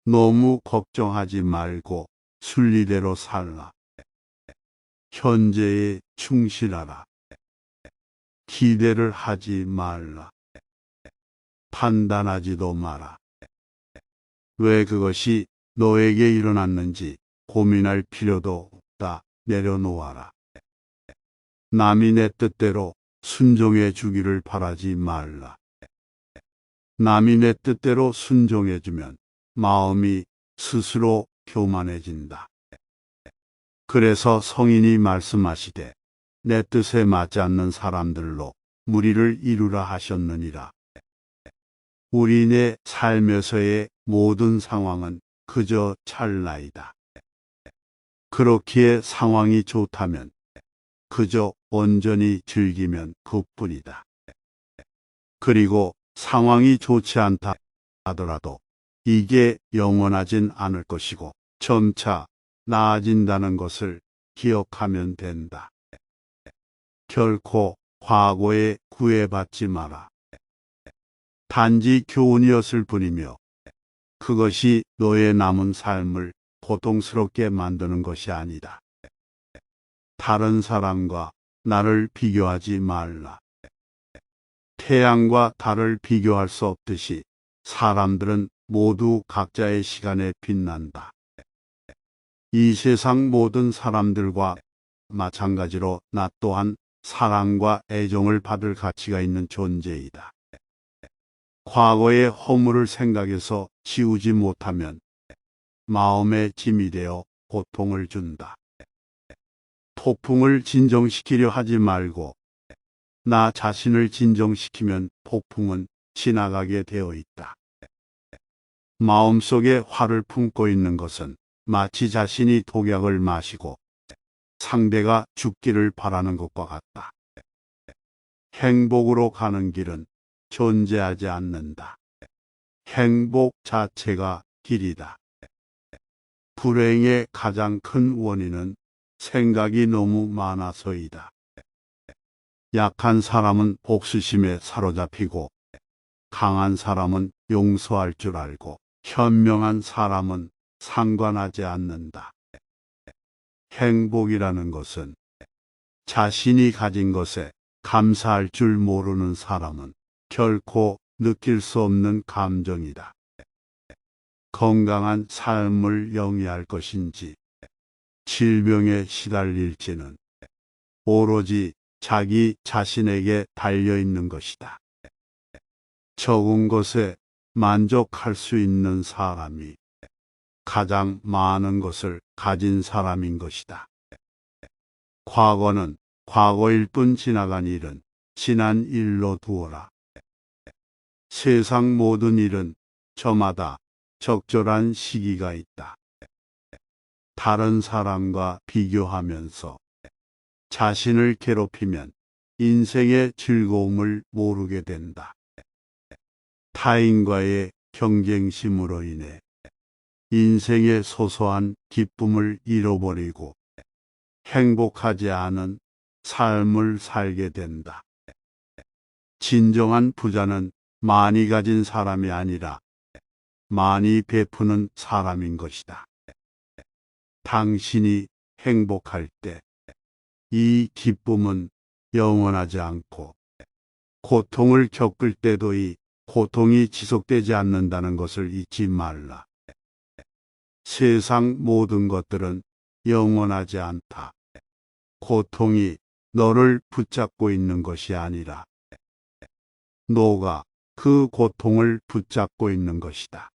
너무 걱정하지 말고 순리대로 살라. 현재에 충실하라. 기대를 하지 말라. 판단하지도 마라. 왜 그것이 너에게 일어났는지 고민할 필요도 없다. 내려놓아라. 남이 내 뜻대로 순종해 주기를 바라지 말라. 남이 내 뜻대로 순종해주면 마음이 스스로 교만해진다. 그래서 성인이 말씀하시되 내 뜻에 맞지 않는 사람들로 무리를 이루라 하셨느니라. 우리네 삶에서의 모든 상황은 그저 찰나이다. 그렇기에 상황이 좋다면 그저 온전히 즐기면 그뿐이다. 그리고 상황이 좋지 않다 하더라도 이게 영원하진 않을 것이고 점차 나아진다는 것을 기억하면 된다. 결코 과거에 구애받지 마라. 단지 교훈이었을 뿐이며 그것이 너의 남은 삶을 고통스럽게 만드는 것이 아니다. 다른 사람과 나를 비교하지 말라. 태양과 달을 비교할 수 없듯이 사람들은 모두 각자의 시간에 빛난다. 이 세상 모든 사람들과 마찬가지로 나 또한 사랑과 애정을 받을 가치가 있는 존재이다. 과거의 허물을 생각해서 지우지 못하면 마음의 짐이 되어 고통을 준다. 폭풍을 진정시키려 하지 말고 나 자신을 진정시키면 폭풍은 지나가게 되어 있다. 마음속에 화를 품고 있는 것은 마치 자신이 독약을 마시고 상대가 죽기를 바라는 것과 같다. 행복으로 가는 길은 존재하지 않는다. 행복 자체가 길이다. 불행의 가장 큰 원인은 생각이 너무 많아서이다. 약한 사람은 복수심에 사로잡히고 강한 사람은 용서할 줄 알고 현명한 사람은 상관하지 않는다. 행복이라는 것은 자신이 가진 것에 감사할 줄 모르는 사람은 결코 느낄 수 없는 감정이다. 건강한 삶을 영위할 것인지 질병에 시달릴지는 오로지 자기 자신에게 달려있는 것이다. 적은 것에 만족할 수 있는 사람이 가장 많은 것을 가진 사람인 것이다. 과거는 과거일 뿐 지나간 일은 지난 일로 두어라. 세상 모든 일은 저마다 적절한 시기가 있다. 다른 사람과 비교하면서 자신을 괴롭히면 인생의 즐거움을 모르게 된다. 타인과의 경쟁심으로 인해 인생의 소소한 기쁨을 잃어버리고 행복하지 않은 삶을 살게 된다. 진정한 부자는 많이 가진 사람이 아니라 많이 베푸는 사람인 것이다. 당신이 행복할 때 이 기쁨은 영원하지 않고 고통을 겪을 때도 이 고통이 지속되지 않는다는 것을 잊지 말라. 세상 모든 것들은 영원하지 않다. 고통이 너를 붙잡고 있는 것이 아니라 너가 그 고통을 붙잡고 있는 것이다.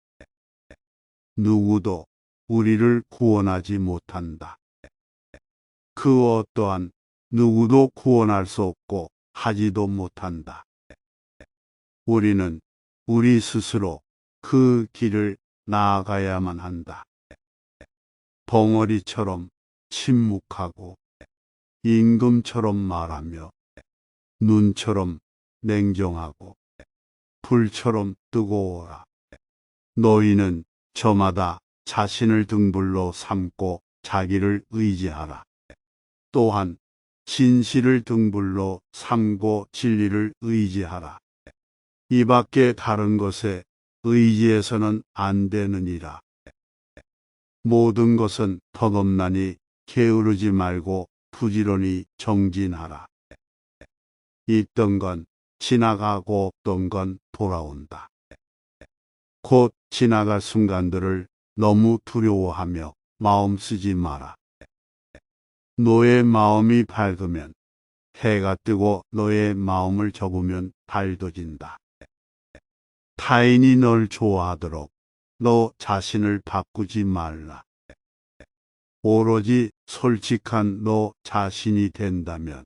누구도 우리를 구원하지 못한다. 그 어떠한 누구도 구원할 수 없고 하지도 못한다. 우리는 우리 스스로 그 길을 나아가야만 한다. 벙어리처럼 침묵하고 임금처럼 말하며 눈처럼 냉정하고 불처럼 뜨거워라. 너희는 저마다 자신을 등불로 삼고 자기를 의지하라. 또한 진실을 등불로 삼고 진리를 의지하라. 이 밖에 다른 것에 의지해서는 안 되느니라. 모든 것은 덧없나니 게으르지 말고 부지런히 정진하라. 있던 건 지나가고 없던 건 돌아온다. 곧 지나갈 순간들을 너무 두려워하며 마음 쓰지 마라. 너의 마음이 밝으면 해가 뜨고 너의 마음을 접으면 달도 진다. 타인이 널 좋아하도록 너 자신을 바꾸지 말라. 오로지 솔직한 너 자신이 된다면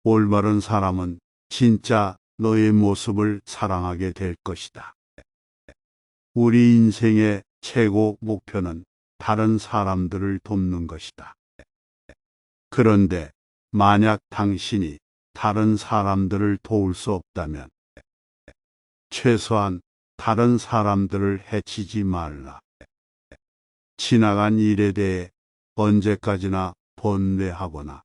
올바른 사람은 진짜 너의 모습을 사랑하게 될 것이다. 우리 인생의 최고 목표는 다른 사람들을 돕는 것이다. 그런데 만약 당신이 다른 사람들을 도울 수 없다면 최소한 다른 사람들을 해치지 말라. 지나간 일에 대해 언제까지나 번뇌하거나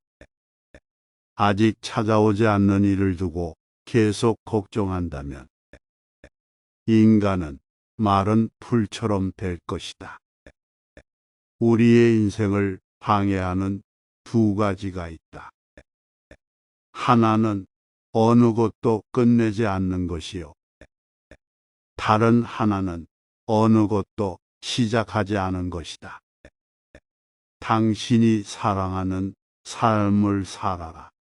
아직 찾아오지 않는 일을 두고 계속 걱정한다면 인간은 마른 풀처럼 될 것이다. 우리의 인생을 방해하는 두 가지가 있다. 하나는 어느 것도 끝내지 않는 것이요. 다른 하나는 어느 것도 시작하지 않은 것이다. 당신이 사랑하는 삶을 살아라.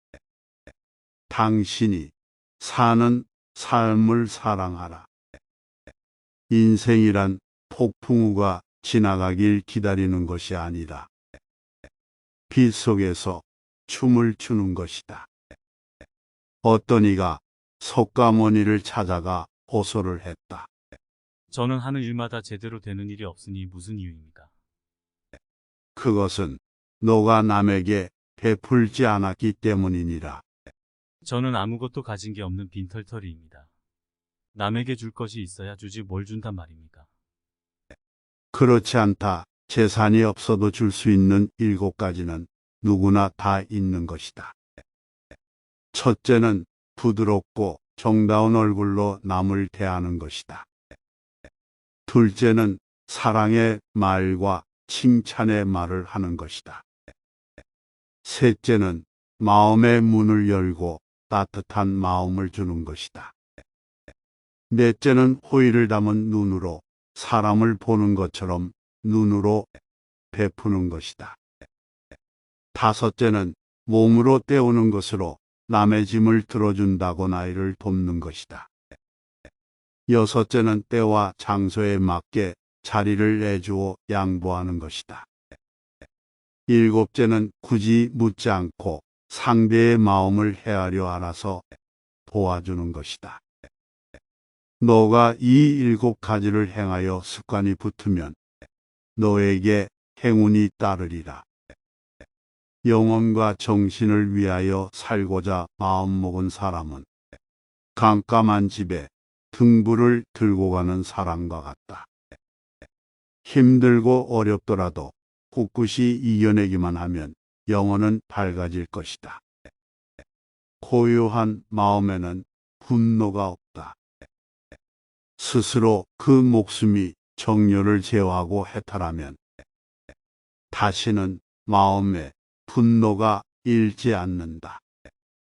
당신이 사는 삶을 사랑하라. 인생이란 폭풍우가 지나가길 기다리는 것이 아니라 빛 속에서 춤을 추는 것이다. 어떤 이가 석가모니를 찾아가 호소를 했다. 저는 하는 일마다 제대로 되는 일이 없으니 무슨 이유입니까? 그것은 너가 남에게 베풀지 않았기 때문이니라. 저는 아무것도 가진 게 없는 빈털터리입니다. 남에게 줄 것이 있어야 주지 뭘 준단 말입니까? 그렇지 않다. 재산이 없어도 줄 수 있는 7가지는 누구나 다 있는 것이다. 첫째는 부드럽고 정다운 얼굴로 남을 대하는 것이다. 둘째는 사랑의 말과 칭찬의 말을 하는 것이다. 셋째는 마음의 문을 열고 따뜻한 마음을 주는 것이다. 넷째는 호의를 담은 눈으로 사람을 보는 것처럼 눈으로 베푸는 것이다. 다섯째는 몸으로 때우는 것으로 남의 짐을 들어준다고 나이를 돕는 것이다. 여섯째는 때와 장소에 맞게 자리를 내주어 양보하는 것이다. 일곱째는 굳이 묻지 않고 상대의 마음을 헤아려 알아서 도와주는 것이다. 너가 이 7가지를 행하여 습관이 붙으면 너에게 행운이 따르리라. 영혼과 정신을 위하여 살고자 마음먹은 사람은 깜깜한 집에 등불을 들고 가는 사람과 같다. 힘들고 어렵더라도 꿋꿋이 이겨내기만 하면 영혼은 밝아질 것이다. 고요한 마음에는 분노가 없다. 스스로 그 목숨이 정열을 제어하고 해탈하면 다시는 마음에 분노가 일지 않는다.